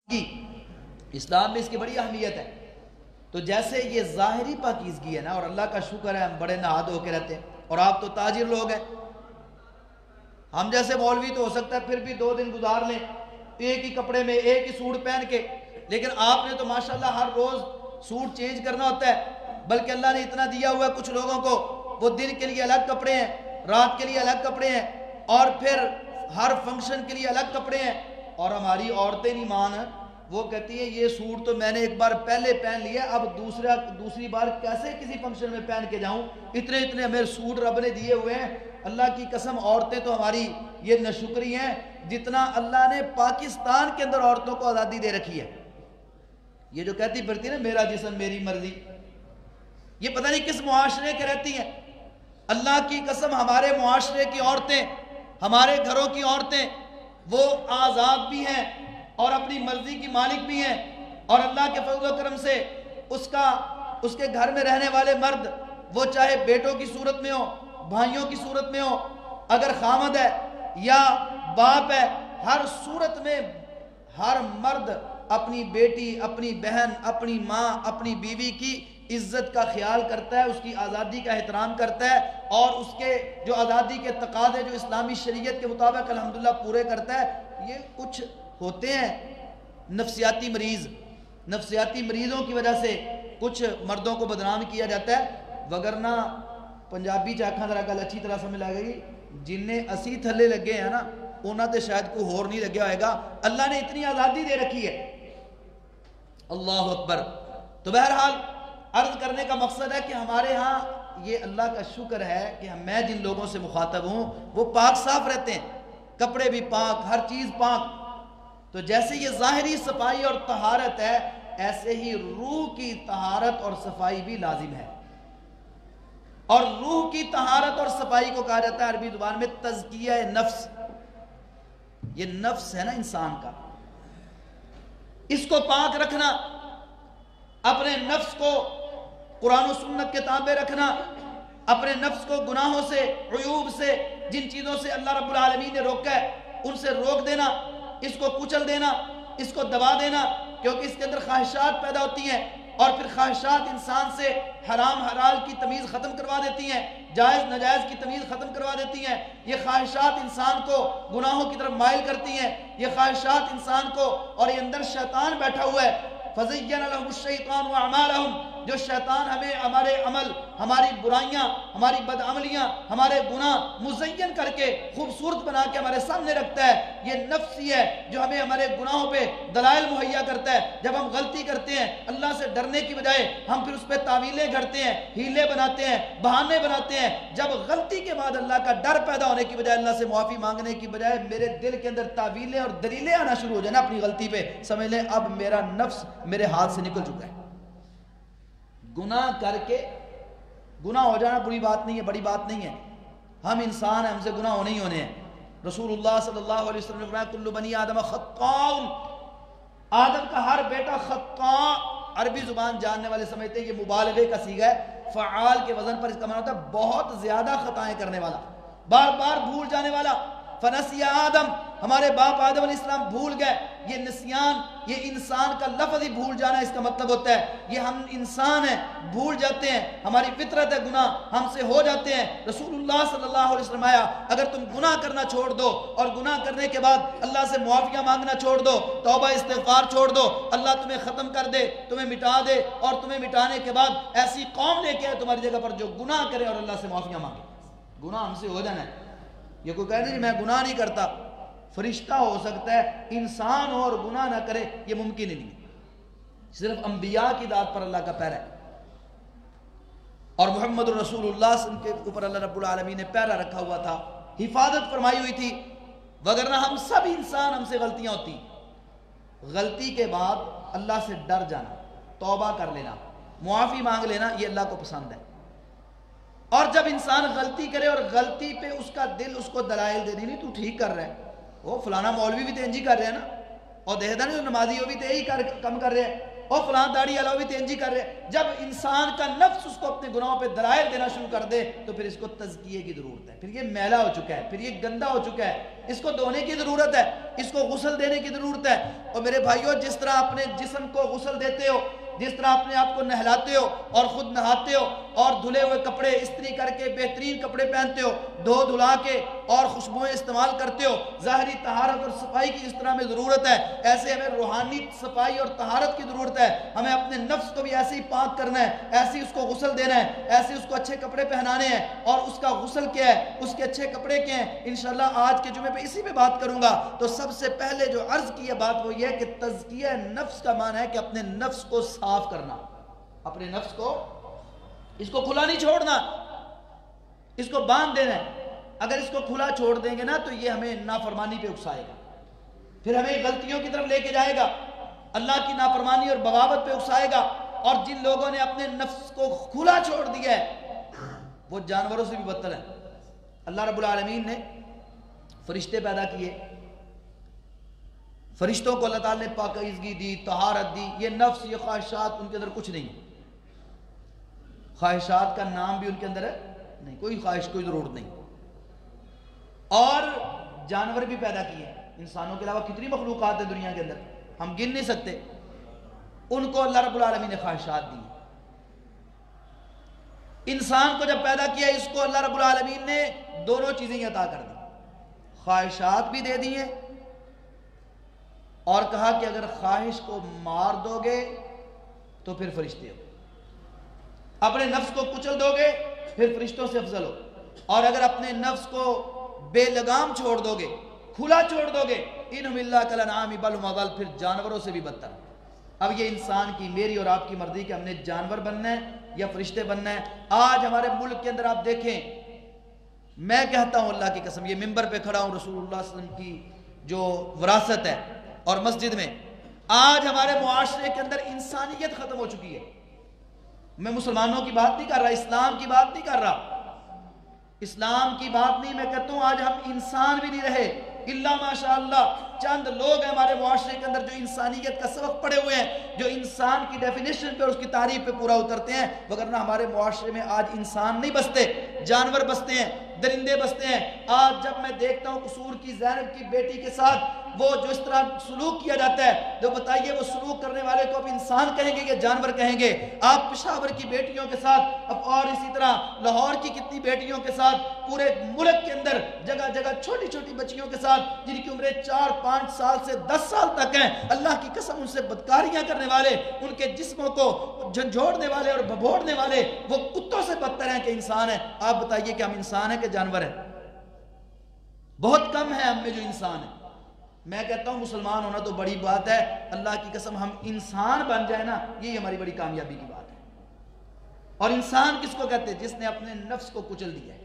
کی اسلام میں اس کی بڑی اہمیت ہے. تو جیسے یہ ظاہری پاکیزگی ہے نا، اور اللہ کا شکر ہے ہم بڑے نہاد ہو کے رہتے ہیں، اور آپ تو تاجر لوگ ہیں. ہم جیسے مولوی تو ہو سکتا ہے پھر بھی 2 دن گزار لیں ایک ہی کپڑے میں، ایک ہی سوٹ پہن کے، لیکن آپ نے تو ماشاءاللہ ہر روز سوٹ چینج کرنا ہوتا ہے. بلکہ اللہ نے اتنا دیا ہوا ہے کچھ لوگوں کو، وہ دن کے لیے الگ کپڑے ہیں، رات کے لیے الگ کپڑے ہیں، اور پھر ہر فنکشن کے لیے الگ کپڑے ہیں. اور ہماری عورتیں نہیں مان، وہ کہتی ہیں یہ سوٹ تو میں نے ایک بار پہلے پہن لیا، اب دوسری بار کیسے کسی فنکشن میں پہن کے جاؤں، اتنے ہمیں سوٹ رب نے دیے ہوئے ہیں. اللہ کی قسم عورتیں تو ہماری یہ ناشکری ہیں جتنا اللہ نے پاکستان کے اندر عورتوں کو آزادی دے رکھی ہے. یہ جو کہتی پھرتی نا میرا جسم میری مرضی، یہ پتہ نہیں کس معاشرے کے رہتی ہیں. اللہ کی قسم ہمارے معاشرے کی عورتیں، ہمارے گھروں کی عورتیں وہ آزاد بھی ہیں اور اپنی مرضی کی مالک بھی ہیں. اور اللہ کے فضل و کرم سے اس کے گھر میں رہنے والے مرد، وہ چاہے بیٹوں کی صورت میں ہو، بھائیوں کی صورت میں ہو، اگر خامد ہے یا باپ ہے، ہر صورت میں ہر مرد اپنی بیٹی، اپنی بہن، اپنی ماں، اپنی بیوی کی عزت کا خیال کرتا ہے، اس کی آزادی کا احترام کرتا ہے، اور اس کے جو آزادی کے تقاضے جو اسلامی شریعت کے مطابق الحمدللہ پورے کرتا ہے. یہ کچھ ہوتے ہیں نفسیاتی مریضوں کی وجہ سے کچھ مردوں کو بدنام کیا جاتا ہے، وگرنہ پنجابی چاکھاں ذرا گل اچھی طرح سمجھ لگے گی، جنہیں اسی تھلے لگے ہیں نا انہاں تے شاید کوئی ہور نہیں لگیا ہوئے گا. اللہ نے اتنی آزادی دے رکھی ہے. اللہ اکبر. تو بہرحال عرض کرنے کا مقصد ہے کہ ہمارے ہاں یہ اللہ کا شکر ہے کہ میں جن لوگوں سے مخاطب ہوں وہ پاک صاف رہتے ہیں، کپڑے بھی پاک، ہر چیز پاک. تو جیسے یہ ظاہری صفائی اور طہارت ہے، ایسے ہی روح کی طہارت اور صفائی بھی لازم ہے. اور روح کی طہارت اور صفائی کو کہا جاتا ہے عربی زبان میں تزکیہ نفس. یہ نفس ہے نا انسان کا، اس کو پاک رکھنا، اپنے نفس کو قرآن و سنت کے تابع رکھنا، اپنے نفس کو گناہوں سے، عیوب سے، جن چیزوں سے اللہ رب العالمین نے روکا ہے ان سے روک دینا، اس کو کچل دینا، اس کو دبا دینا، کیونکہ اس کے اندر خواہشات پیدا ہوتی ہیں، اور پھر خواہشات انسان سے حرام حلال کی تمیز ختم کروا دیتی ہیں، جائز ناجائز کی تمیز ختم کروا دیتی ہیں. یہ خواہشات انسان کو گناہوں کی طرف مائل کرتی ہیں. یہ خواہشات انسان کو، اور یہ اندر شیطان بیٹھا ہوا ہے، فَزَيَّنَ لَهُمُ الشَّيْطَانُ وَأَعْمَالَهُمْ، جو شیطان ہمیں ہمارے عمل، ہماری برائیاں، ہماری بدعملیاں، ہمارے گناہ مزین کر کے خوبصورت بنا کے ہمارے سامنے رکھتا ہے. یہ نفس ہی ہے جو ہمیں ہمارے گناہوں پہ دلائل مہیا کرتا ہے. جب ہم غلطی کرتے ہیں اللہ سے ڈرنے کی بجائے ہم پھر اس پہ تعویلیں گھڑتے ہیں، ہیلے بناتے ہیں، بہانے بناتے ہیں. جب غلطی کے بعد اللہ کا ڈر پیدا ہونے کی بجائے، اللہ سے معافی مانگنے کی بجائے میرے دل کے اندر تعویلیں اور دلیلیں آنا شروع ہو جائیں نا اپنی غلطی پہ، سمجھ لیں اب میرا نفس میرے ہاتھ سے نکل چکا ہے. گناہ کر کے، گناہ ہو جانا بری بات نہیں ہے، بڑی بات نہیں ہے. ہم انسان ہیں، ہم سے گناہ ہونے ہی ہونے ہیں. رسول اللہ صلی اللہ علیہ وسلم نے فرمایا کل بنی آدم خطاء، آدم کا ہر بیٹا خطاء. عربی زبان جاننے والے سمجھتے ہیں یہ مبالغے کا صیغہ ہے، فعال کے وزن پر اس کا معنی ہوتا ہے بہت زیادہ خطائیں کرنے والا، بار بار بھول جانے والا. فنسی آدم، ہمارے باپ آدم علیہ السلام بھول گئے. یہ نسیان، یہ انسان کا لفظ ہی بھول جانا اس کا مطلب ہوتا ہے یہ ہم انسان ہیں، بھول جاتے ہیں، ہماری فطرت ہے، گناہ ہم سے ہو جاتے ہیں. رسول اللہ صلی اللہ علیہ وسلم آیا اگر تم گناہ کرنا چھوڑ دو اور گناہ کرنے کے بعد اللہ سے معافیاں مانگنا چھوڑ دو، توبہ استغفار چھوڑ دو، اللہ تمہیں ختم کر دے، تمہیں مٹا دے، اور تمہیں مٹانے کے بعد ایسی قوم لے کے آئے تمہاری جگہ پر جو گناہ کرے اور اللہ سے معافیاں مانگے. گناہ ہم سے ہو جانا ہے. یہ کوئی کہہ نہیں میں گناہ نہیں کرتا، فرشتہ ہو سکتا ہے، انسان ہو اور گناہ نہ کرے یہ ممکن ہی نہیں. صرف انبیاء کی ذات پر اللہ کا پیرا ہے، اور محمد رسول اللہ صلی اللہ علیہ وسلم کے اوپر اللہ رب العالمین نے پیرا رکھا ہوا تھا، حفاظت فرمائی ہوئی تھی. وگرنہ ہم سب انسان، ہم سے غلطیاں ہوتی. غلطی کے بعد اللہ سے ڈر جانا، توبہ کر لینا، معافی مانگ لینا، یہ اللہ کو پسند ہے. اور جب انسان غلطی کرے اور غلطی پہ اس کا دل اس کو دلائل دے نہیں تو ٹھیک کر رہا ہے، وہ فلانا مولوی بھی تو انجی کر رہے ہیں نا، اور دیکھتا نہیں نمازی وہ بھی تو یہی کم کر رہے ہیں، اور فلاں داڑھی علاوی تینجی کر رہے. جب انسان کا نفس اس کو اپنے گناہوں پہ دلائل دینا شروع کر دے تو پھر اس کو تزکیے کی ضرورت ہے. پھر یہ میلا ہو چکا ہے, پھر یہ گندا ہو چکا ہے, اس کو دھونے کی ضرورت ہے, اس کو غسل دینے کی ضرورت ہے. اور میرے بھائیوں, جس طرح اپنے جسم کو غسل دیتے ہو, جس طرح اپنے آپ کو نہلاتے ہو اور خود نہاتے ہو اور دھلے ہوئے کپڑے استری کر کے بہترین کپڑے پہنتے ہو, دھو دھلا کے اور خوشبوئیں استعمال کرتے ہو, ظاہری طہارت اور صفائی کی جس طرح ہمیں ضرورت ہے, ایسے ہمیں روحانی صفائی اور طہارت کی ضرورت ہے. ہمیں اپنے نفس کو بھی ایسے ہی پاک کرنا ہے, ایسے ہی اس کو غسل دینا ہے, ایسے اس کو اچھے کپڑے پہنانے ہیں. اور اس کا غسل کیا ہے, اس کے اچھے کپڑے کیا ہیں, انشاءاللہ آج کے جمعے پہ اسی پہ بات کروں گا. تو سب سے پہلے جو عرض کی ہے بات وہ یہ ہے کہ تزکیہ نفس کا معنی ہے کہ اپنے نفس کو صاف کرنا, اپنے نفس کو, اس کو کھلا نہیں چھوڑنا, اس کو باندھ دینا ہے. اگر اس کو کھلا چھوڑ دیں گے نا تو یہ ہمیں نافرمانی پہ اکسائے گا, پھر ہمیں غلطیوں کی طرف لے کے جائے گا, اللہ کی نافرمانی اور بغاوت پہ اکسائے گا. اور جن لوگوں نے اپنے نفس کو کھلا چھوڑ دیا ہے وہ جانوروں سے بھی بدتر ہیں. اللہ رب العالمین نے فرشتے پیدا کیے, فرشتوں کو اللہ تعالیٰ نے پاکیزگی دی, طہارت دی. یہ نفس, یہ خواہشات ان کے اندر کچھ نہیں, خواہشات کا نام بھی ان کے اندر ہے نہیں, کوئی خواہش, کوئی ضرورت نہیں. اور جانور بھی پیدا کیے, انسانوں کے علاوہ کتنی مخلوقات ہیں دنیا کے اندر, ہم گن نہیں سکتے. ان کو اللہ رب العالمین نے خواہشات دی. انسان کو جب پیدا کیا, اس کو اللہ رب العالمین نے دونوں چیزیں عطا کر دی, خواہشات بھی دے دی ہیں اور کہا کہ اگر خواہش کو مار دو گے تو پھر فرشتے ہو, اپنے نفس کو کچل دو گے پھر فرشتوں سے افضل ہو, اور اگر اپنے نفس کو بے لگام چھوڑ دو گے, کھلا چھوڑ دو گے, انہم اللہ کالانعام بل هم اضل, پھر جانوروں سے بھی بدتر. اب یہ انسان کی, میری اور آپ کی مرضی کہ ہم نے جانور بننا ہے یا فرشتے بننا ہے. آج ہمارے ملک کے اندر آپ دیکھیں, میں کہتا ہوں اللہ کی قسم, یہ ممبر پہ کھڑا ہوں, رسول اللہ صلی اللہ علیہ وسلم کی جو وراثت ہے, اور مسجد میں آج ہمارے معاشرے کے اندر انسانیت ختم ہو چکی ہے. میں مسلمانوں کی بات نہیں کر رہا, اسلام کی بات نہیں کر رہا, اسلام کی بات نہیں, میں کہتا ہوں آج ہم انسان بھی نہیں رہے الا ماشاءاللہ. چند لوگ ہیں ہمارے معاشرے کے اندر جو انسانیت کا سبق پڑھے ہوئے ہیں, جو انسان کی ڈیفینیشن پہ اور اس کی تعریف پہ پورا اترتے ہیں, وگرنہ ہمارے معاشرے میں آج انسان نہیں بستے, جانور بستے ہیں, درندے بستے ہیں. آج جب میں دیکھتا ہوں قصور کی زینب کی بیٹی کے ساتھ وہ جو اس طرح سلوک کیا جاتا ہے, تو بتائیے وہ سلوک کرنے والے کو اب انسان کہیں گے یا جانور کہیں گے؟ آپ پشاور کی بیٹیوں کے ساتھ اور اسی طرح لاہور کی کتنی بیٹیوں کے ساتھ, پورے ملک کے اندر جگہ جگہ چھوٹی چھوٹی بچیوں کے ساتھ جن کی عمریں 4-5 سال سے 10 سال تک ہیں, اللہ کی قسم ان سے بدکاریاں کرنے والے, ان کے جسموں کو جھنجھوڑنے والے اور بھبوڑنے والے وہ کتوں سے بدتر ہیں کہ انسان ہیں. آپ بتائیے کہ ہم انسان ہیں کہ جانور ہیں؟ بہت کم ہے ہم میں جو انسان ہیں. میں کہتا ہوں مسلمان ہونا تو بڑی بات ہے, اللہ کی قسم ہم انسان بن جائے نا, یہی ہماری بڑی کامیابی کی بات ہے. اور انسان کس کو کہتے ہیں؟ جس نے اپنے نفس کو کچل دیا ہے,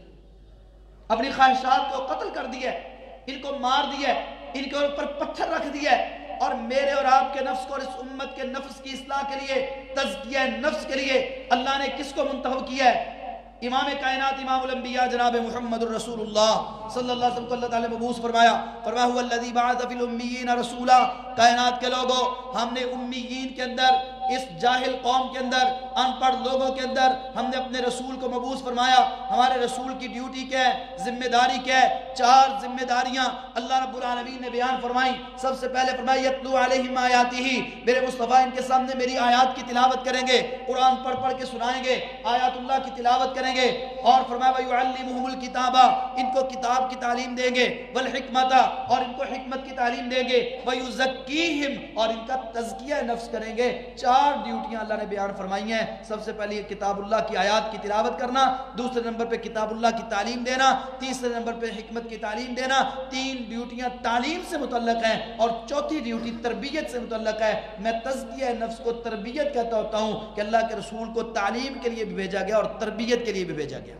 اپنی خواہشات کو قتل کر دیا ہے, ان کو مار دیا ہے, ان کے اوپر پتھر رکھ دیا ہے. اور میرے اور آپ کے نفس کو اور اس امت کے نفس کی اصلاح کے لیے, تزکیہ نفس کے لیے اللہ نے کس کو منتخب کیا ہے؟ امام کائنات, امام الانبیاء جناب محمد الرسول اللہ صلی اللہ علیہ وسلم کو اللہ تعالیٰ نے مبعوث فرمایا. فرمایا هو الذی بعث فی الامیین رسولا, کائنات کے لوگوں, ہم نے امیین کے اندر, اس جاہل قوم کے اندر, ان پڑھ لوگوں کے اندر ہم نے اپنے رسول کو مبعوث فرمایا. ہمارے رسول کی ڈیوٹی کیا ہے, ذمہ داری کیا ہے؟ 4 ذمہ داریاں اللہ رب العالمین نے بیان فرمائی. سب سے پہلے فرمایا یتلو علیہم آیاتہ, میرے مصطفیٰ ان کے سامنے میری آیات کی تلاوت کریں گے, قرآن پڑھ پڑھ کے سنائیں گے, آیات اللہ کی تلاوت کریں گے. اور فرمایا وَيُعَلِّمُهُمُ الْكِتَابَ, ان کو کتاب کی تعلیم دیں گے, وَالْحِکْمَةَ, اور ان کو حکمت کی تعلیم دیں گے, وَيُزَكِّيهِمْ, اور ان کا تزکیہ نفس کریں گے. 4 ڈیوٹیاں اللہ نے بیان فرمائی ہیں. سب سے پہلے کتاب اللہ کی آیات کی تلاوت کرنا, دوسرے نمبر پہ کتاب اللہ کی تعلیم دینا, تیسرے نمبر پہ حکمت کی تعلیم دینا. 3 ڈیوٹیاں تعلیم سے متعلق ہیں, اور چوتھی ڈیوٹی تربیت سے متعلق ہے. میں تزکیہ نفس کو تربیت کہتا ہوتا ہوں کہ اللہ کے رسول کو تعلیم کے لیے بھی بھیجا گیا اور تربیت کے لیے بھی بھیجا گیا.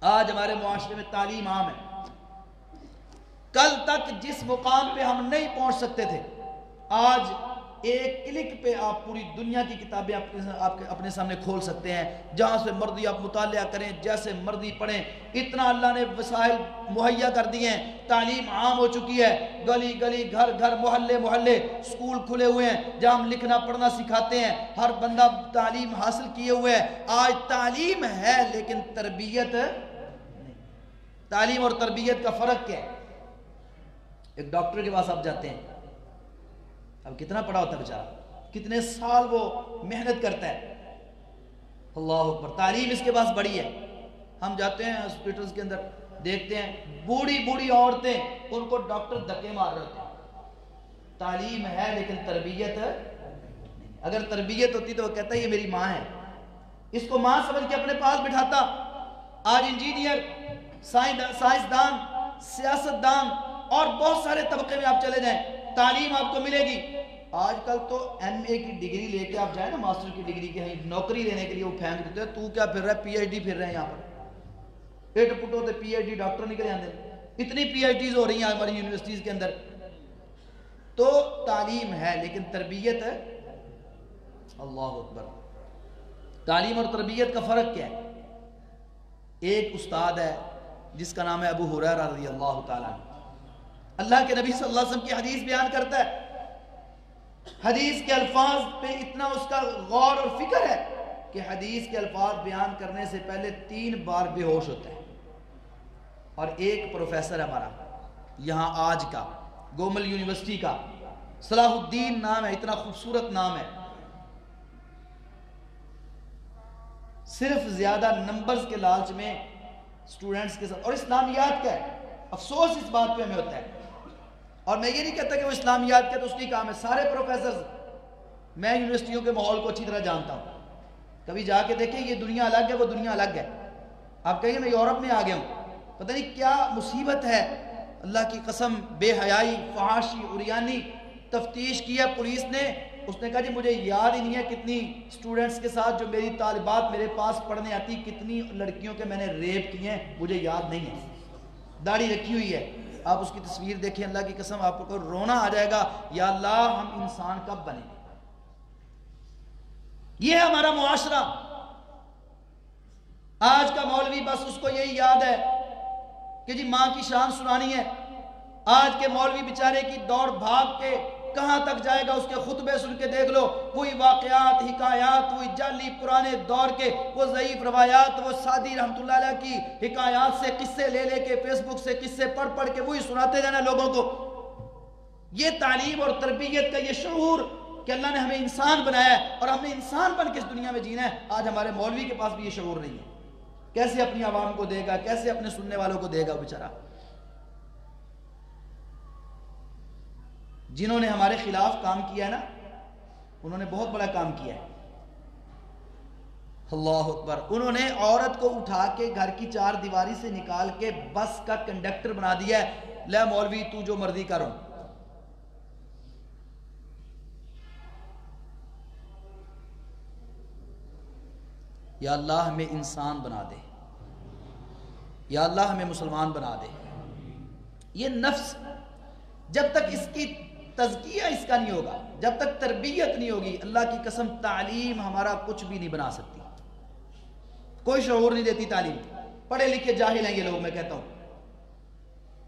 آج ہمارے معاشرے میں تعلیم عام ہے. کل تک جس مقام پہ ہم نہیں پہنچ سکتے تھے, آج ایک کلک پہ آپ پوری دنیا کی کتابیں اپنے سامنے کھول سکتے ہیں، جہاں سے مرضی آپ مطالعہ کریں، جیسے مرضی پڑھیں۔ اتنا اللہ نے وسائل مہیا کر دیے ہیں، تعلیم عام ہو چکی ہے، گلی گلی گھر گھر محلے محلے اسکول کھلے ہوئے ہیں جہاں ہم لکھنا پڑھنا سکھاتے ہیں، ہر بندہ تعلیم حاصل کیے ہوئے ہے۔ آج تعلیم ہے لیکن تربیت نہیں۔ تعلیم اور تربیت کا فرق کیا ہے؟ ایک ڈاکٹر کے پاس آپ جاتے ہیں، اب کتنا پڑھا ہوتا ہے بیچارہ، کتنے سال وہ محنت کرتا ہے، اللہ اکبر، تعلیم اس کے پاس بڑی ہے۔ ہم جاتے ہیں ہاسپٹلز کے اندر، دیکھتے ہیں بوڑھی بوڑھی عورتیں، ان کو ڈاکٹر دھکے مار رہے ہوتے ہیں۔ تعلیم ہے لیکن تربیت نہیں۔ اگر تربیت ہوتی تو وہ کہتا ہے یہ میری ماں ہے، اس کو ماں سمجھ کے اپنے پاس بٹھاتا۔ آج انجینئر، سائنسدان، سیاستدان اور بہت سارے طبقے میں آپ چلے جائیں، تعلیم آپ کو ملے گی۔ آج کل تو ایم اے کی ڈگری لے کے آپ جائیں نا، ماسٹر کی ڈگری کے نوکری لینے کے لیے وہ پھینک دیتے ہیں، تو کیا پھر رہا ہے، پی ایچ ڈی پھر رہے ہیں یہاں پر، ایٹ پٹو تے پی ایچ ڈی ڈاکٹر نکلے آندے، اتنی پی ایچ ڈیز ہو رہی ہیں ہماری یونیورسٹیز کے اندر۔ تو تعلیم ہے لیکن تربیت ہے، اللہ اکبر۔ تعلیم اور تربیت کا فرق کیا ہے؟ ایک استاد ہے جس کا نام ہے ابو ہریرہ رضی اللہ تعالیٰ عنہ، اللہ کے نبی صلی اللہ علیہ وسلم کی حدیث بیان کرتا ہے، حدیث کے الفاظ پہ اتنا اس کا غور اور فکر ہے کہ حدیث کے الفاظ بیان کرنے سے پہلے 3 بار بے ہوش ہوتا ہے۔ اور ایک پروفیسر ہمارا یہاں آج کا گومل یونیورسٹی کا، صلاح الدین نام ہے، اتنا خوبصورت نام ہے، صرف زیادہ نمبرز کے لالچ میں اسٹوڈنٹس کے ساتھ، اور اسلامیات کا ہے، افسوس اس بات پہ ہمیں ہوتا ہے۔ اور میں یہ نہیں کہتا کہ وہ اسلامیات کا تو اس کی کام ہے، سارے پروفیسرز، میں یونیورسٹیوں کے ماحول کو اچھی طرح جانتا ہوں، کبھی جا کے دیکھیں یہ دنیا الگ ہے، وہ دنیا الگ ہے۔ آپ کہیں میں یورپ میں آ گیا ہوں، پتہ نہیں کیا مصیبت ہے، اللہ کی قسم، بے حیائی، فحاشی، عریانی، تفتیش کیا پولیس نے، اس نے کہا جی مجھے یاد ہی نہیں ہے کتنی اسٹوڈنٹس کے ساتھ جو میری طالبات میرے پاس پڑھنے آتی، کتنی لڑکیوں کے میں نے ریپ کیے ہیں، مجھے یاد نہیں ہے، داڑھی رکھی ہوئی ہے۔ آپ اس کی تصویر دیکھیں، اللہ کی قسم آپ کو رونا آ جائے گا، یا اللہ ہم انسان کب بنیں گے؟ یہ ہے ہمارا معاشرہ۔ آج کا مولوی بس اس کو یہی یاد ہے کہ جی ماں کی شان سنانی ہے۔ آج کے مولوی بیچارے کی دوڑ بھاگ کے کہاں تک جائے گا، اس کے خطبے سن کے دیکھ لو، وہی واقعات، حکایات، وہی جعلی پرانے دور کے وہ ضعیف روایات، وہ سعدی رحمت اللہ علیہ کی حکایات سے قصے لے لے کے، فیس بک سے قصے پڑھ پڑھ کے وہی سناتے جانا لوگوں کو۔ یہ تعلیم اور تربیت کا یہ شعور کہ اللہ نے ہمیں انسان بنایا ہے اور ہم نے انسان بن کے اس دنیا میں جینا ہے، آج ہمارے مولوی کے پاس بھی یہ شعور نہیں ہے۔ کیسے اپنی عوام کو دے گا، کیسے اپنے سننے والوں کو دے گا بیچارہ؟ جنہوں نے ہمارے خلاف کام کیا ہے نا، انہوں نے بہت بڑا کام کیا ہے، اللہ اکبر۔ انہوں نے عورت کو اٹھا کے گھر کی 4 دیواری سے نکال کے بس کا کنڈکٹر بنا دیا ہے، لے مولوی تو جو مرضی کرو۔ یا اللہ ہمیں انسان بنا دے، یا اللہ ہمیں مسلمان بنا دے۔ یہ نفس جب تک اس کی تزکیہ اس کا نہیں ہوگا، جب تک تربیت نہیں ہوگی، اللہ کی قسم تعلیم ہمارا کچھ بھی نہیں بنا سکتی، کوئی شعور نہیں دیتی تعلیم۔ پڑھے لکھے جاہل ہیں یہ لوگ، میں کہتا ہوں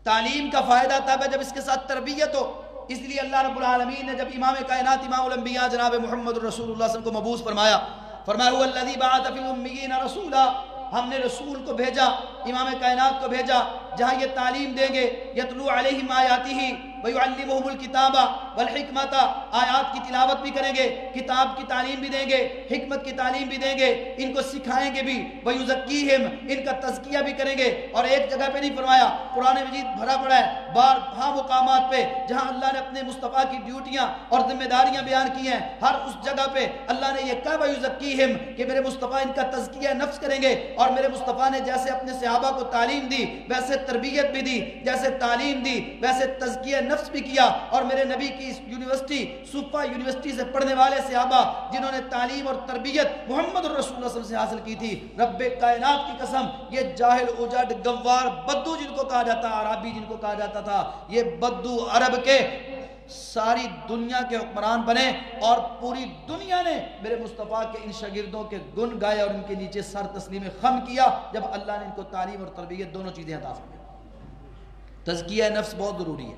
تعلیم کا فائدہ تب ہے جب اس کے ساتھ تربیت ہو۔ اس لیے اللہ رب العالمین نے جب امام کائنات امام الانبیاء جناب محمد رسول اللہ صلی اللہ علیہ وسلم کو مبعوث فرمایا، فرمایا هو الذی بعث فی الامیین رسولا، ہم نے رسول کو بھیجا، امام کائنات کو بھیجا جہاں یہ تعلیم دیں گے، یتلو علیہم آیاتہ ویعلمہم الکتاب والحکمت، آیات کی تلاوت بھی کریں گے، کتاب کی تعلیم بھی دیں گے، حکمت کی تعلیم بھی دیں گے، ان کو سکھائیں گے بھی، ویزکیہم، ان کا تزکیہ بھی کریں گے۔ اور ایک جگہ پہ نہیں فرمایا، قرآن مجید بھرا پڑا ہے بارہا مقامات پہ جہاں اللہ نے اپنے مصطفیٰ کی ڈیوٹیاں اور ذمہ داریاں بیان کی ہیں، ہر اس جگہ پہ اللہ نے یہ کہا ویزکیہم کہ میرے مصطفیٰ ان کا تزکیہ نفس کریں گے، اور میرے مصطفیٰ نے جیسے اپنے صحابہ کو تعلیم دی ویسے تربیت بھی دی، جیسے تعلیم دی ویسے تزکیہ نفس بھی کیا۔ اور میرے نبی کی اس یونیورسٹی صوفہ یونیورسٹی سے پڑھنے والے صحابہ جنہوں نے تعلیم اور تربیت محمد رسول اللہ صلی اللہ علیہ وسلم سے حاصل کی تھی، رب کائنات کی قسم یہ جاہل اجڑ گوار بدو جن کو کہا جاتا، عربی جن کو کہا جاتا تھا، یہ بدو عرب کے ساری دنیا کے حکمران بنے اور پوری دنیا نے میرے مصطفیٰ کے ان شاگردوں کے گن گائے اور ان کے نیچے سر تسلیم خم کیا جب اللہ نے ان کو تعلیم اور تربیت دونوں چیزیں عطا فرمائیں۔ تزکیہ نفس بہت ضروری ہے۔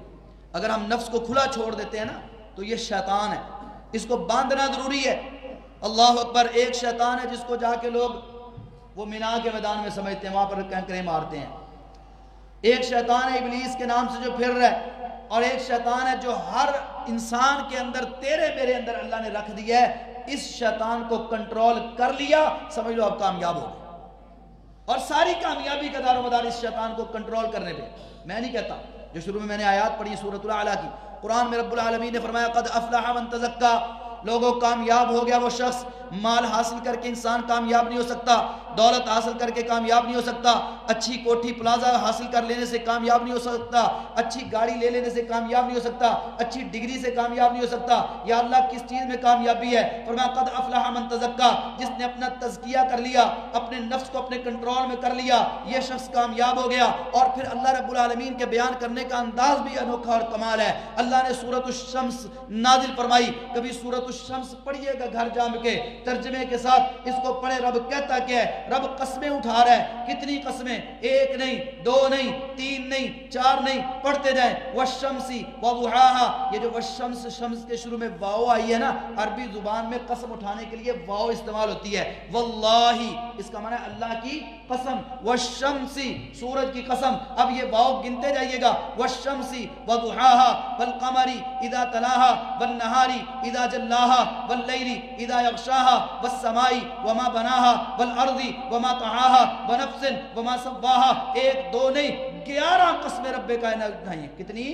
اگر ہم نفس کو کھلا چھوڑ دیتے ہیں نا تو یہ شیطان ہے، اس کو باندھنا ضروری ہے۔ اللہ اکبر، ایک شیطان ہے جس کو جا کے لوگ وہ مینا کے میدان میں سمجھتے ہیں، وہاں پر کینکریں مارتے ہیں۔ ایک شیطان ہے ابلیس کے نام سے جو پھر رہا ہے، اور ایک شیطان ہے جو ہر انسان کے اندر تیرے میرے اندر اللہ نے رکھ دیا ہے۔ اس شیطان کو کنٹرول کر لیا، سمجھ لو اب کامیاب ہو گئے، اور ساری کامیابی کا دار و مدار اس شیطان کو کنٹرول کرنے پہ۔ میں نہیں کہتا، جو شروع میں نے آیات پڑھی سورۃ الاعلیٰ کی، قرآن میں رب العالمین نے فرمایا قد افلح من تزکا، لوگوں کامیاب ہو گیا وہ شخص۔ مال حاصل کر کے انسان کامیاب نہیں ہو سکتا، دولت حاصل کر کے کامیاب نہیں ہو سکتا، اچھی کوٹھی پلازا حاصل کر لینے سے کامیاب نہیں ہو سکتا، اچھی گاڑی لے لینے سے کامیاب نہیں ہو سکتا، اچھی ڈگری سے کامیاب نہیں ہو سکتا۔ یا اللہ کس چیز میں کامیابی ہے؟ فرمایا قد افلح من تزکا، جس نے اپنا تزکیہ کر لیا، اپنے نفس کو اپنے کنٹرول میں کر لیا، یہ شخص کامیاب ہو گیا۔ اور پھر اللہ رب العالمین کے بیان کرنے کا انداز بھی انوکھا اور کمال ہے۔ اللہ نے سورۃ الشمس نازل فرمائی، کبھی سورۃ الشمس پڑھیے گا گھر جام کے ترجمے کے ساتھ، اس کو پڑھے رب کہتا کیا ہے؟ رب قسمیں اٹھا رہا ہے۔ کتنی قسمیں؟ ایک نہیں، دو نہیں، تین نہیں، چار نہیں، پڑھتے جائیں۔ والشمس وضحاها، یہ جو والشمس، شمس کے شروع میں واو آئی ہے نا، عربی زبان میں قسم اٹھانے کے لیے واو استعمال ہوتی ہے۔ واللہ، اس کا معنی ہے اللہ کی قسم۔ والشمس، سورج کی قسم۔ اب یہ واو گنتے جائیے گا، والشمس وضحاها والقمر اذا تلاها والنهار اذا جلاها واللیل اذا یغشاها والسماء وما بناها والارض وما طحاها ونفس وما سواها۔ ایک دو نہیں، 11 قسمیں رب کائنات اٹھائی ہیں۔ کتنی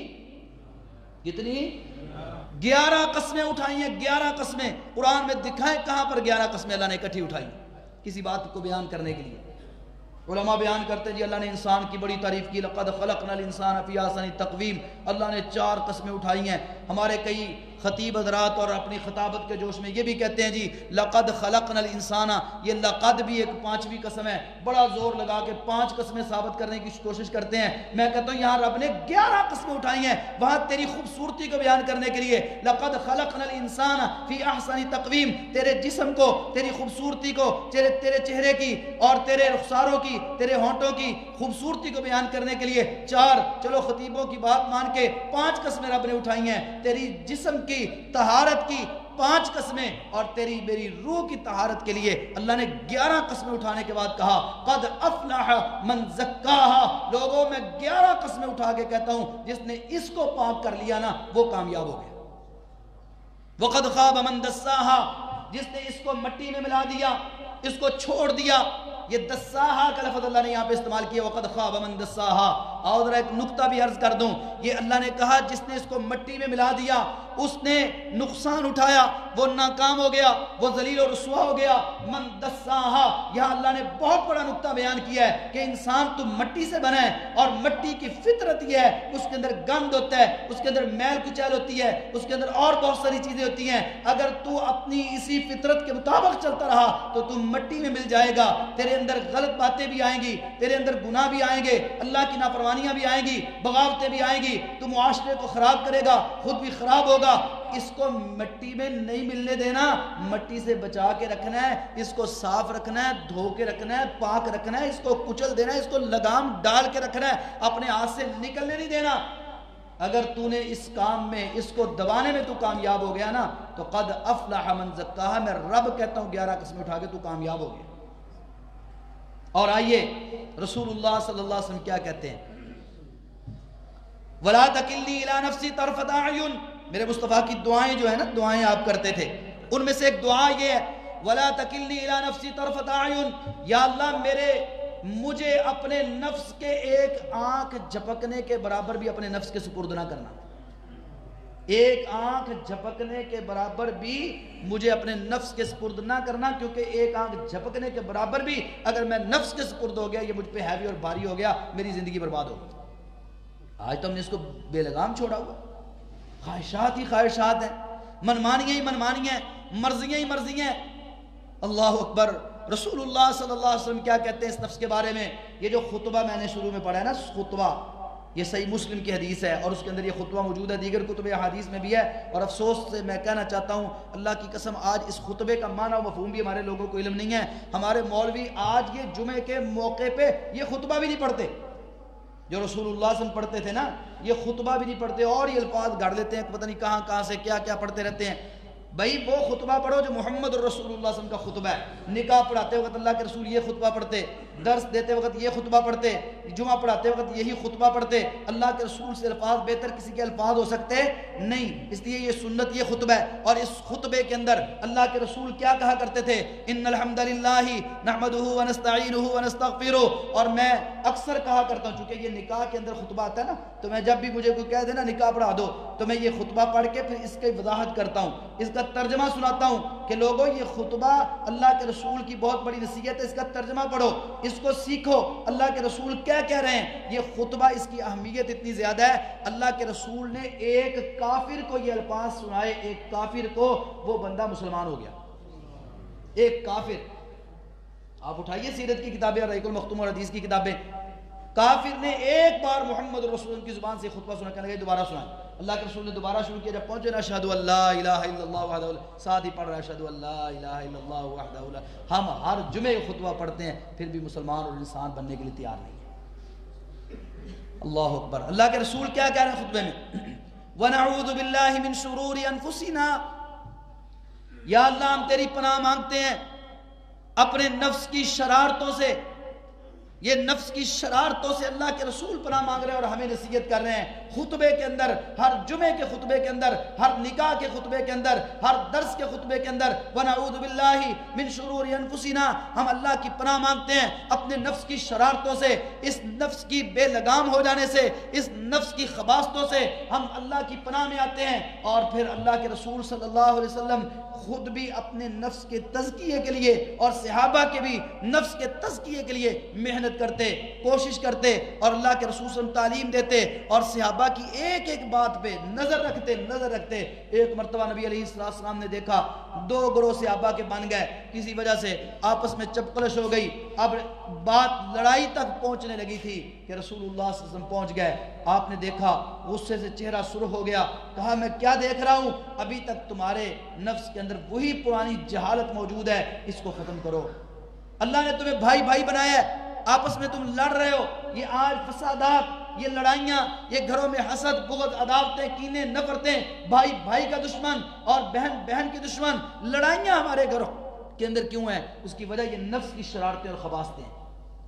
11 قسمیں اٹھائی ہیں۔ 11 قسمیں قرآن میں دکھائیں کہاں پر 11 قسمیں اللہ نے اکٹھی اٹھائی کسی بات کو بیان کرنے کے لیے۔ علماء بیان کرتے ہیں جی اللہ نے انسان کی بڑی تعریف کی، لقد خلقنا الانسان فی احسن تقویم۔ اللہ نے 4 قسمیں اٹھائی ہیں۔ ہمارے کئی خطیب حضرات اور اپنی خطابت کے جوش میں یہ بھی کہتے ہیں جی لقد خلقنا الانسان، یہ لقد بھی ایک 5ویں قسم ہے، بڑا زور لگا کے 5 قسمیں ثابت کرنے کی کوشش کرتے ہیں۔ میں کہتا ہوں یہاں رب نے 11 قسمیں اٹھائی ہیں، وہاں تیری خوبصورتی کو بیان کرنے کے لیے لقد خلقنا الانسان فی احسن تقویم، تیرے جسم کو، تیری خوبصورتی کو، تیرے چہرے کی اور تیرے رخساروں کی، تیرے ہونٹوں کی خوبصورتی کو بیان کرنے کے لیے 4، چلو خطیبوں کی بات مان کے 5 قسمیں رب نے اٹھائی ہیں۔ تیری جسم کی طہارت کی 5 قسمیں اور تیری میری روح کی طہارت کے لیے اللہ نے 11 قسمیں اٹھانے کے بعد کہا قد افلح من زکاها۔ لوگوں میں 11 قسمیں اٹھا کے کہتا ہوں جس نے اس کو پاک کر لیا نا وہ کامیاب ہو گیا۔ وقد خاب من دساها، جس نے اس کو مٹی میں ملا دیا، اس کو چھوڑ دیا۔ یہ دساہا کا لفظ اللہ نے یہاں پہ استعمال کیا، وقد خواب من دساہا۔ اور ذرا ایک نقطہ بھی عرض کر دوں، یہ اللہ نے کہا جس نے اس کو مٹی میں ملا دیا اس نے نقصان اٹھایا، وہ ناکام ہو گیا، وہ ذلیل و رسوا ہو گیا۔ من دساہا، یہاں اللہ نے بہت بڑا نقطہ بیان کیا ہے کہ انسان تو مٹی سے بنا ہے اور مٹی کی فطرت یہ ہے، اس کے اندر گند ہوتا ہے، اس کے اندر میل کچیل ہوتی ہے، اس کے اندر اور بہت ساری چیزیں ہوتی ہیں۔ اگر تو اپنی اسی فطرت کے مطابق چلتا رہا تو تم مٹی میں مل جائے گا۔ تیرے اندر غلط باتیں بھی آئیں گی، تیرے اندر گناہ بھی آئیں گے، اللہ کی نافرمانیاں بھی آئیں گی، بغاوتیں بھی آئیں گی، تو معاشرے کو خراب کرے گا، خود بھی خراب ہوگا۔ اس کو مٹی میں نہیں ملنے دینا، مٹی سے بچا کے رکھنا ہے، اس کو صاف رکھنا ہے، دھو کے رکھنا ہے، پاک رکھنا ہے، اس کو کچل دینا ہے، اس کو لگام ڈال کے رکھنا ہے، اپنے ہاتھ سے نکلنے نہیں دینا۔ اگر تو نے اس کام میں، اس کو دبانے میں تو کامیاب ہو گیا نا تو قد افلح من زکاہا، میں رب کہتا ہوں 11 قسمیں اٹھا کے تو کامیاب ہو گیا۔ اور آئیے رسول اللہ صلی اللہ علیہ وسلم کیا کہتے ہیں، وَلَا تَكِلْنِي إِلَىٰ نَفْسِي طَرْفَةَ أَعْيُنٍ۔ میرے مصطفیٰ کی دعائیں جو ہیں نا، دعائیں آپ کرتے تھے، ان میں سے ایک دعا یہ ہے وَلَا تَكِلْنِي إِلَىٰ نَفْسِي طَرْفَةَ أَعْيُنٍ، یا اللہ مجھے اپنے نفس کے ایک آنکھ جھپکنے کے برابر بھی اپنے نفس کے سپرد نہ کرنا۔ ایک آنکھ جھپکنے کے برابر بھی مجھے اپنے نفس کے سپرد نہ کرنا، کیونکہ ایک آنکھ جھپکنے کے برابر بھی اگر میں نفس کے سپرد ہو گیا، یہ مجھ پہ ہیوی اور بھاری ہو گیا، میری زندگی برباد ہو گئی۔ آج تو ہم نے اس کو بے لگام چھوڑا ہوا، خواہشات ہی خواہشات ہیں، منمانیاں ہی منمانیاں ہیں، مرضیاں ہی مرضیاں ہیں۔ اللہ اکبر۔ رسول اللہ صلی اللہ علیہ وسلم کیا کہتے ہیں اس نفس کے بارے میں؟ یہ جو خطبہ میں نے شروع میں پڑھا ہے نا، خطبہ یہ صحیح مسلم کی حدیث ہے اور اس کے اندر یہ خطبہ موجود ہے، دیگر کتب احادیث میں بھی ہے. اور افسوس سے میں کہنا چاہتا ہوں، اللہ کی قسم آج اس خطبے کا معنی و مفہوم بھی ہمارے لوگوں کو علم نہیں ہے. ہمارے مولوی آج یہ جمعے کے موقع پہ یہ خطبہ بھی نہیں پڑھتے جو رسول اللہ صلی اللہ علیہ وسلم پڑھتے تھے نا، یہ خطبہ بھی نہیں پڑھتے اور یہ الفاظ گھڑ لیتے ہیں، پتہ نہیں کہاں کہاں سے کیا کیا پڑھتے رہتے ہیں. بھائی وہ خطبہ پڑھو جو محمد رسول اللہ صلی اللہ علیہ وسلم کا خطبہ ہے. نکاح پڑھاتے وقت اللہ کے رسول یہ خطبہ پڑھتے، درس دیتے وقت یہ خطبہ پڑھتے، جمعہ پڑھاتے وقت یہی خطبہ پڑھتے. اللہ کے رسول سے الفاظ بہتر کسی کے الفاظ ہو سکتے نہیں، اس لیے یہ سنت، یہ خطبہ ہے. اور اس خطبے کے اندر اللہ کے رسول کیا کہا کرتے تھے؟ ان الحمدللہ نحمدہ ونستعینہ ونستغفرہ. اور میں اکثر کہا کرتا ہوں، چونکہ یہ نکاح کے اندر خطبہ آتا ہے نا، تو میں جب بھی مجھے کوئی کہہ دے نا نکاح پڑھا دو، تو میں یہ خطبہ پڑھ کے پھر اس کی وضاحت کرتا ہوں، اس کا ترجمہ سناتا ہوں کہ لوگوں یہ خطبہ اللہ کے رسول کی بہت بڑی نصیحت ہے، اس کا ترجمہ پڑھو، اس کو سیکھو اللہ کے رسول کیا کہہ رہے ہیں. یہ خطبہ اس کی اہمیت اتنی زیادہ ہے، اللہ کے رسول نے ایک کافر کو یہ الفاظ سنائے، ایک کافر کو، وہ بندہ مسلمان ہو گیا. ایک کافر، آپ اٹھائیے سیرت کی کتابیں، رحیق المختوم اور حدیث کی کتابیں، کافر نے ایک بار محمد رسول اللہ کی زبان سے خطبہ سنا، کہنے لگے دوبارہ سنائیں. اللہ کے رسول نے دوبارہ شروع کیا، جب پہنچے نا اشہد ان لا الہ الا اللہ وحدہ لا، ساتھ ہی پڑھ رہا ہے اشہد ان لا الہ الا اللہ وحدہ لا. ہم ہر جمعے خطبہ پڑھتے ہیں، پھر بھی مسلمان اور انسان بننے کے لیے تیار نہیں ہے. اللہ اکبر. اللہ کے رسول کیا کہہ رہے ہیں خطبے میں؟ وَنَعُوذُ بِاللَّهِ مِن شُرُورِ أَنفُسِنَا، یا اللہ ہم تیری پناہ مانگتے ہیں اپنے نفس کی شرارتوں سے. یہ نفس کی شرارتوں سے اللہ کے رسول پناہ مانگ رہے ہیں اور ہمیں نصیحت کر رہے ہیں خطبے کے اندر، ہر جمعے کے خطبے کے اندر، ہر نکاح کے خطبے کے اندر، ہر درس کے خطبے کے اندر. وَنَعُوذُ بِاللَّهِ مِن شُرُورِ أَنفُسِنَا، ہم اللہ کی پناہ مانگتے ہیں اپنے نفس کی شرارتوں سے، اس نفس کی بے لگام ہو جانے سے، اس نفس کی خباثتوں سے ہم اللہ کی پناہ میں آتے ہیں. اور پھر اللہ کے رسول صلی اللہ علیہ وسلم خود بھی اپنے نفس کے تزکیے کے لیے اور صحابہ کے بھی نفس کے تزکیے کے لیے محنت کرتے، کوشش کرتے، اور اللہ کے رسول صلی اللہ علیہ وسلم تعلیم دیتے اور صحابہ کی ایک ایک بات پہ نظر رکھتے. ایک مرتبہ نبی علیہ السلام نے دیکھا دو گروہ صحابہ کے بن گئے، کسی وجہ سے آپس میں چپکلش ہو گئی، اب بات لڑائی تک پہنچنے لگی تھی کہ رسول اللہ صلی اللہ علیہ وسلم پہنچ گئے. آپ نے دیکھا غصے سے چہرہ سرخ ہو گیا، کہا میں کیا دیکھ رہا ہوں، ابھی تک تمہارے نفس کے اندر وہی پرانی جہالت موجود ہے، اس کو ختم کرو. اللہ نے تمہیں بھائی بھائی بنایا ہے، آپس میں تم لڑ رہے ہو. یہ آج فسادات، یہ لڑائیاں، یہ گھروں میں حسد، بغض، عداوتیں، کینے، نفرتیں، بھائی بھائی کا دشمن اور بہن بہن کی دشمن، لڑائیاں ہمارے گھروں کے اندر کیوں ہیں؟ اس کی وجہ یہ نفس کی شرارتیں اور خباثتیں ہیں.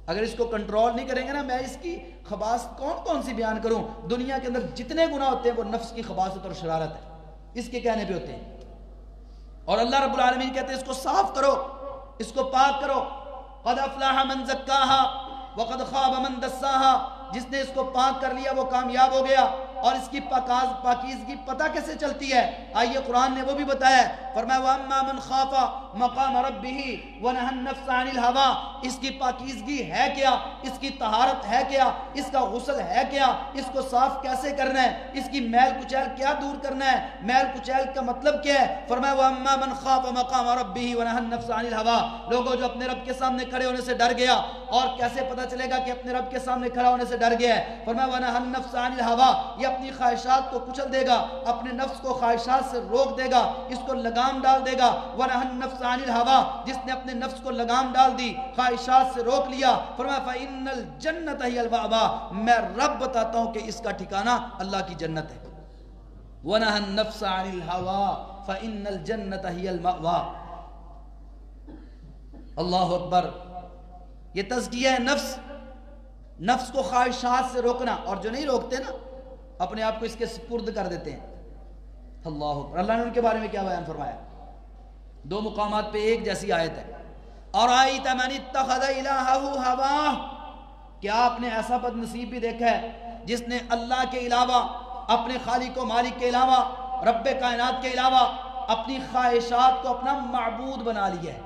اگر اس کو کنٹرول نہیں کریں گے نا، میں اس کی خباثت کون سی بیان کروں. دنیا کے اندر جتنے گناہ ہوتے ہیں وہ نفس کی خباثت اور شرارت ہے، اس کے کہنے پہ ہوتے ہیں. اور اللہ رب العالمین کہتے ہیں اس کو صاف کرو، اس کو پاک کرو. قد افلاح من زکاہا وقد خاب من دساہا، جس نے اس کو پاک کر لیا وہ کامیاب ہو گیا. اور اس کی پاکیزگی پتہ کیسے چلتی ہے؟ آئیے قرآن نے وہ بھی بتایا ہے، فرمایا وَأَمَّا مَنْ خَافَ مَقَامَ رَبِّهِ وَنَهَى النَّفْسَ عَنِ الْهَوَىٰ، اس کی پاکیزگی ہے کیا، اس کی طہارت ہے کیا، اس کا غسل ہے کیا، اس کو صاف کیسے کرنا ہے، اس کی میل کچیل کیا دور کرنا ہے. میل کچیل کا مطلب کیا ہے؟ فرمایا وَأَمَّا مَنْ خَافَ مَقَامَ رَبِّهِ وَنَهَى النَّفْسَ عَنِ الْهَوَىٰ، لوگوں جو اپنے رب کے سامنے کھڑے ہونے سے ڈر گیا. اور کیسے پتہ چلے گا کہ اپنے رب کے سامنے کھڑا ہونے سے ڈر گیا ہے؟ فرمایا وَنَهَى النَّفْسَ عَنِ الْهَوَىٰ، یہ اپنی خواہشات کو کچل دے گا، اپنے نفس کو خواہشات سے روک دے گا، اس کو لگام ڈال دے گا. وَنَهَى النَّفْسَ عَنِ الْهَوَىٰ، جس نے اپنے نفس کو لگام ڈال دی، خواہشات سے روک لیا، فرمایا فَإِنَّ الْجَنَّةَ هِيَ الْمَأْوَىٰ، میں رب بتاتا ہوں کہ اس کا ٹھکانہ اللہ کی جنت ہے. وَنَهَى النَّفْسَ عَنِ الْهَوَىٰ فَإِنَّ الْجَنَّةَ هِيَ الْمَأْوَىٰ. اللہ اکبر. یہ تزکیہ نفس، نفس کو خواہشات سے روکنا. اور جو نہیں روکتے نا، اپنے آپ کو اس کے سپرد کر دیتے ہیں. اللہ اکبر. اللہ نے ان کے بارے میں کیا بیان فرمایا؟ دو مقامات پہ ایک جیسی آیت ہے. اَرَأَيْتَ مَنِ اتَّخَذَ إِلَٰهَهُ هَوَاهُ، کیا آپ نے ایسا بد نصیب بھی دیکھا ہے جس نے اللہ کے علاوہ، اپنے خالق و مالک کے علاوہ، رب کائنات کے علاوہ اپنی خواہشات کو اپنا معبود بنا لیا ہے.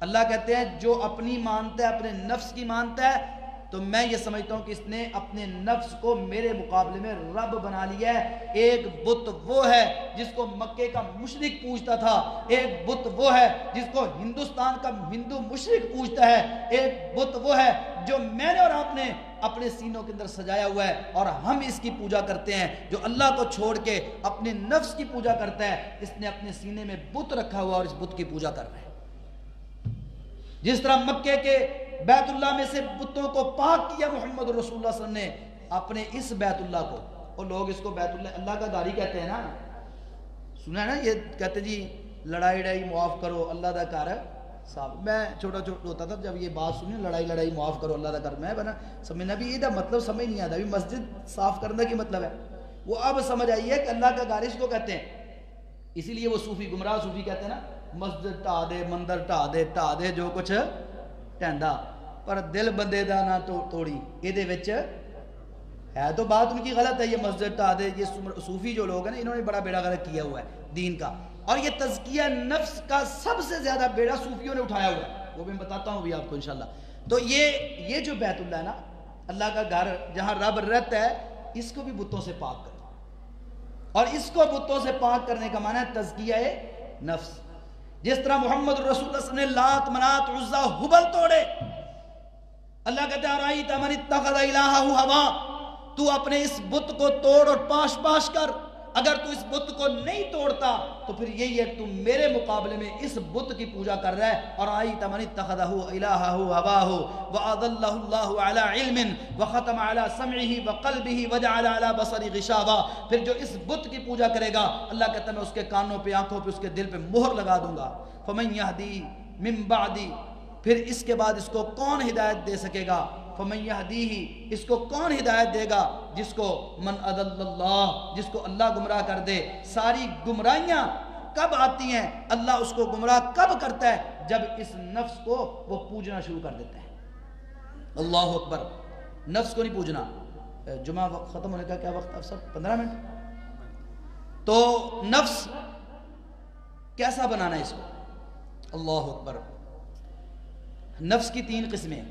اللہ کہتے ہیں جو اپنی مانتا ہے، اپنے نفس کی مانتا ہے، تو میں یہ سمجھتا ہوں کہ اس نے اپنے نفس کو میرے مقابلے میں رب بنا لیا ہے۔ ایک بت وہ ہے جس کو مکے کا مشرک پوجتا تھا، ایک بت وہ ہے جس کو ہندوستان کا ہندو مشرک پوجتا ہے، ایک بت وہ ہے جو میں نے اور آپ نے اپنے سینوں کے اندر سجایا ہوا ہے اور ہم اس کی پوجا کرتے ہیں۔ جو اللہ کو چھوڑ کے اپنے نفس کی پوجا کرتا ہے، اس نے اپنے سینے میں بت رکھا ہوا اور اس بت کی پوجا کر رہا ہے۔ جس طرح مکے کے بیت اللہ میں سے بتوں کو پاک کیا محمد رسول اللہ صلی اللہ علیہ وسلم نے اپنے اس بیت اللہ کو، اور لوگ اس کو بیت اللہ کا گھر ہی کہتے ہیں نا، سنا ہے نا، یہ کہتے جی لڑائی معاف کرو اللہ دا گھر صاحب۔ میں چھوٹا ہوتا تھا جب یہ بات سنی لڑائی معاف کرو اللہ دا گھر، میں بنا سمجھنا بھی یہ مطلب سمجھ نہیں آتا، بھی مسجد صاف کرنے کی مطلب ہے، وہ اب سمجھ آئی ہے کہ اللہ کا گھر اس کو کہتے ہیں۔ اسی لیے وہ صوفی گمراہ صوفی کہتے ہیں نا، مسجد ٹھا دے مندر ٹھا دے جو کچھ ٹہندا، پر دل بندے دا نہ توڑی، یہ وچ ہے تو بات ان کی غلط ہے۔ یہ مسجد ٹھا دے، یہ صوفی جو لوگ ہیں نا، انہوں نے بڑا بیڑا غلط کیا ہوا ہے دین کا، اور یہ تزکیہ نفس کا سب سے زیادہ بیڑا صوفیوں نے اٹھایا ہوا ہے، وہ میں بتاتا ہوں بھی آپ کو انشاءاللہ۔ تو یہ جو بیت اللہ ہے نا، اللہ کا گھر جہاں رب رہتا ہے، اس کو بھی بتوں سے پاک کرو، اور اس کو بتوں سے پاک کرنے کا معنی ہے تزکیہ نفس۔ جس طرح محمد رسول اللہ صلی اللہ علیہ وسلم نے لات منات عزا ہبل توڑے، اللہ کہتے ہیں رأیت من اتخذ الہہ ہوا، تو اپنے اس بت کو توڑ اور پاش کر، اگر تو اس بت کو نہیں توڑتا تو پھر یہی ہے کہ تو میرے مقابلے میں اس بت کی پوجا کر رہا ہے۔ اور رأیت من اتخذہ الہہ ہواہ وأضلہ اللہ علی علم وختم علی سمعہ وقلبہ وجعل علی بصرہ غشاوہ، پھر جو اس بت کی پوجا کرے گا اللہ کہتا ہے میں اس کے کانوں پہ، آنکھوں پہ، اس کے دل پہ مہر لگا دوں گا۔ فمن یہدی من بعدی، پھر اس کے بعد اس کو کون ہدایت دے سکے گا؟ فمن یہدیہ، اس کو کون ہدایت دے گا؟ جس کو من اضل اللہ، جس کو اللہ گمراہ کر دے۔ ساری گمراہیاں کب آتی ہیں؟ اللہ اس کو گمراہ کب کرتا ہے؟ جب اس نفس کو وہ پوجنا شروع کر دیتا ہے۔ اللہ اکبر، نفس کو نہیں پوجنا۔ جمعہ ختم ہونے کا کیا وقت اب سب 15 منٹ؟ تو نفس کیسا بنانا ہے اس کو؟ اللہ اکبر۔ نفس کی 3 قسمیں،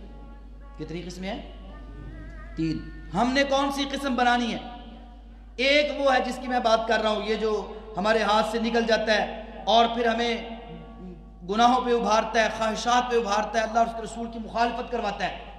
کتنی قسمیں ہیں؟ 3۔ ہم نے کون سی قسم بنانی ہے؟ ایک وہ ہے جس کی میں بات کر رہا ہوں، یہ جو ہمارے ہاتھ سے نکل جاتا ہے اور پھر ہمیں گناہوں پہ ابھارتا ہے، خواہشات پہ ابھارتا ہے، اللہ اور اس کے رسول کی مخالفت کرواتا ہے۔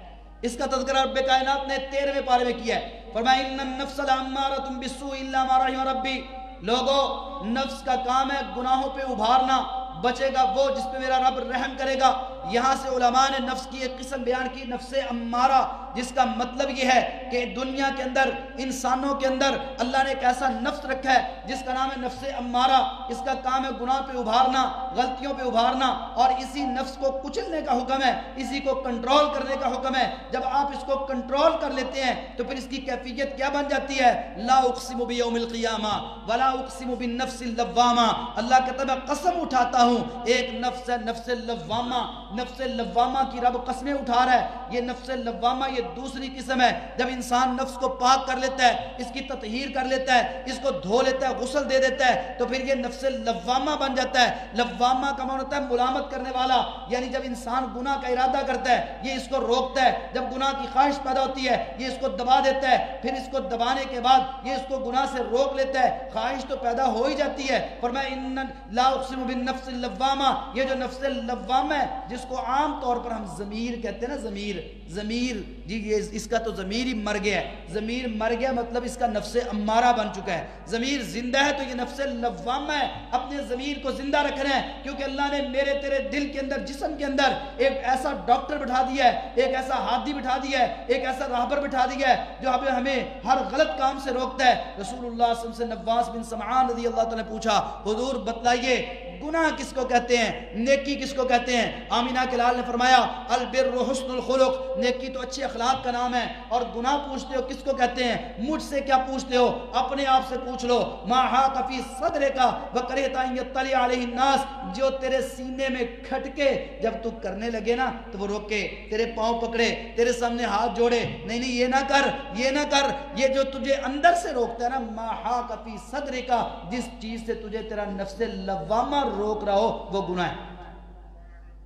اس کا تذکرہ رب کائنات نے 13ویں پارے میں کیا ہے، فرمایا ان النفس لامارۃ بالسوء الا ما رحم ربی، لوگو نفس کا کام ہے گناہوں پہ ابھارنا، بچے گا وہ جس پہ میرا رب رحم کرے گا۔ یہاں سے علماء نے نفس کی ایک قسم بیان کی، نفس امارہ، جس کا مطلب یہ ہے کہ دنیا کے اندر، انسانوں کے اندر اللہ نے ایک ایسا نفس رکھا ہے جس کا نام ہے نفس امارہ۔ اس کا کام ہے گناہ پہ ابھارنا، غلطیوں پہ ابھارنا، اور اسی نفس کو کچلنے کا حکم ہے، اسی کو کنٹرول کرنے کا حکم ہے۔ جب آپ اس کو کنٹرول کر لیتے ہیں تو پھر اس کی کیفیت کیا بن جاتی ہے؟ لا اقسم بیوم القیامہ ولا اقسم بالنفس اللوامہ، اللہ کہتا ہے میں قسم اٹھاتا ہوں، ایک نفس ہے نفس اللوامہ، نفس اللوامہ کی رب قسمیں اٹھا رہا ہے۔ یہ نفس اللوامہ یہ دوسری قسم ہے، جب انسان نفس کو پاک کر لیتا ہے، اس کی تطہیر کر لیتا ہے، اس کو دھو لیتا ہے، غسل دے دیتا ہے، تو پھر یہ نفس اللوامہ بن جاتا ہے۔ لوامہ کا معنی ہوتا ہے ملامت کرنے والا، یعنی جب انسان گناہ کا ارادہ کرتا ہے یہ اس کو روکتا ہے، جب گناہ کی خواہش پیدا ہوتی ہے یہ اس کو دبا دیتا ہے، پھر اس کو دبانے کے بعد یہ اس کو گناہ سے روک لیتا ہے۔ خواہش تو پیدا ہو ہی جاتی ہے، فرمایا ان لا اقسم بالنفس اللوامہ، یہ جو نفس اللوامہ ہے جس کو عام طور پر ہم ضمیر کہتے ہیں نا، ضمیر جی، یہ اس کا تو ضمیر ہی مر گیا ہے، ضمیر مر گیا مطلب اس کا نفس امارہ بن چکا ہے۔ ضمیر زندہ ہے تو یہ نفس لوامہ ہے، اپنے ضمیر کو زندہ رکھنا ہے، کیونکہ اللہ نے میرے تیرے دل کے اندر، جسم کے اندر ایک ایسا ڈاکٹر بٹھا دیا ہے، ایک ایسا ہادی بٹھا دیا ہے، ایک ایسا راہبر بٹھا دیا ہے جو ہمیں ہر غلط کام سے روکتا ہے۔ رسول اللہ صلی اللہ علیہ وسلم سے نواس بن سمعان رضی اللہ تعالیٰ نے پوچھا، حضور بتلائیے گناہ کس کو کہتے ہیں، نیکی کس کو کہتے ہیں؟ آمینہ کے لال نے فرمایا البر حسن الخلق، نیکی تو اچھے اخلاق کا نام ہے، اور گناہ پوچھتے ہو کس کو کہتے ہیں؟ مجھ سے کیا پوچھتے ہو؟ اپنے آپ سے پوچھ لو۔ ما حاق فی صدرک وکرہت ان یطلع علیہ الناس، جو تیرے سینے میں کھٹکے جب تو کرنے لگے نا تو وہ روکے، تیرے پاؤں پکڑے، تیرے سامنے ہاتھ جوڑے، نہیں یہ نہ کر، یہ نہ کر، یہ جو تجھے اندر سے روکتا ہے نا، ما حاق فی صدرک، جس چیز سے تجھے تیرا نفس لوامہ روک رہا ہو وہ گناہ ہے۔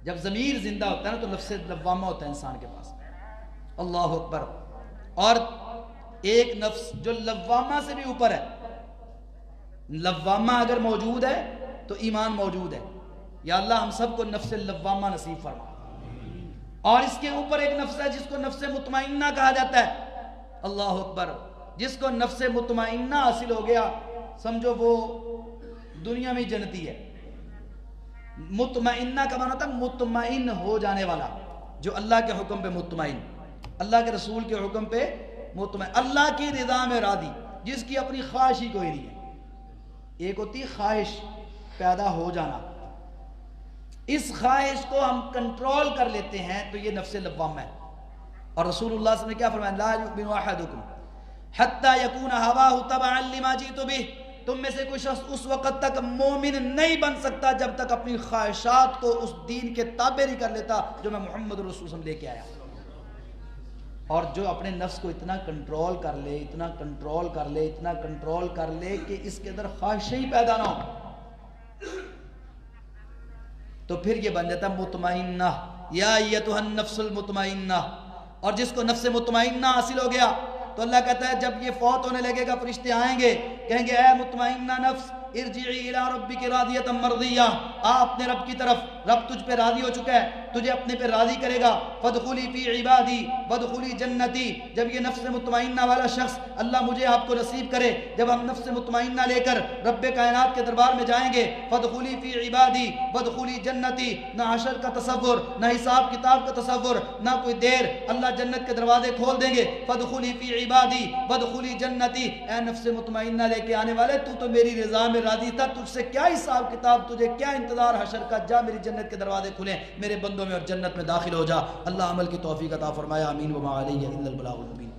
جب ضمیر زندہ ہوتا ہے نا تو نفس لوامہ ہوتا ہے انسان کے پاس۔ اللہ اکبر. اور ایک نفس جو لوامہ سے بھی اوپر ہے. لوامہ اگر موجود ہے تو ایمان موجود ہے. یا اللہ ہم سب کو نفس لوامہ نصیب فرما. اور اس کے اوپر ایک نفس ہے جس کو نفس مطمئنہ کہا جاتا ہے. اللہ اکبر. جس کو نفس مطمئنہ حاصل ہو گیا سمجھو وہ دنیا میں جنتی ہے. مطمئنہ کا معنی ہوتا ہے مطمئن ہو جانے والا, جو اللہ کے حکم پہ مطمئن, اللہ کے رسول کے حکم پہ مطمئن, اللہ کی رضا میں راضی, جس کی اپنی خواہش ہی کوئی نہیں ہے. ایک ہوتی خواہش پیدا ہو جانا, اس خواہش کو ہم کنٹرول کر لیتے ہیں تو یہ نفس لوامہ ہے. اور رسول اللہ صلی اللہ علیہ وسلم نے کیا فرمایا؟ لا یؤمن احدکم حتی یکون ہواہ تبعا لما جئت بہ. تم میں سے کوئی شخص اس وقت تک مومن نہیں بن سکتا جب تک اپنی خواہشات کو اس دین کے تابع نہیں کر لیتا جو میں محمد رسول اللہ صلی اللہ علیہ وسلم لے کے آیا. اور جو اپنے نفس کو اتنا کنٹرول کر لے, اتنا کنٹرول کر لے, اتنا کنٹرول کر لے کہ اس کے اندر خواہش ہی پیدا نہ ہو, تو پھر یہ بن جاتا ہے مطمئنہ. یا ایتھا النفس المطمئنہ. اور جس کو نفس مطمئنہ حاصل ہو گیا تو اللہ کہتا ہے جب یہ فوت ہونے لگے گا فرشتے آئیں گے, کہیں گے اے مطمئنہ نفس ارجعی الی ربک راضیۃ مرضیہ, آ اپنے رب کی طرف, رب تجھ پہ راضی ہو چکا ہے, تجھے اپنے پہ راضی کرے گا. فادخلی فی عبادی وادخلی جنتی. جب یہ نفس مطمئنہ والا شخص, اللہ مجھے آپ کو نصیب کرے, جب ہم نفس مطمئنہ لے کر رب کائنات کے دربار میں جائیں گے, فادخلی فی عبادی وادخلی جنتی, نہ حشر کا تصور, نہ حساب کتاب کا تصور, نہ کوئی دیر, اللہ جنت کے دروازے کھول دیں گے. فادخلی فی عبادی وادخلی جنتی. اے نفس مطمئنہ لے کے آنے والے, تو میری رضا میں راضی تھا, تجھ سے کیا حساب کتاب, تجھے کیا انتظار حشر کا, جا میری جنت کے دروازے کھلیں, میرے بندوں میں اور جنت میں داخل ہو جا. اللہ عمل کی توفیق عطا فرمایا. آمین. وما علیہ الا البلاغ المبین.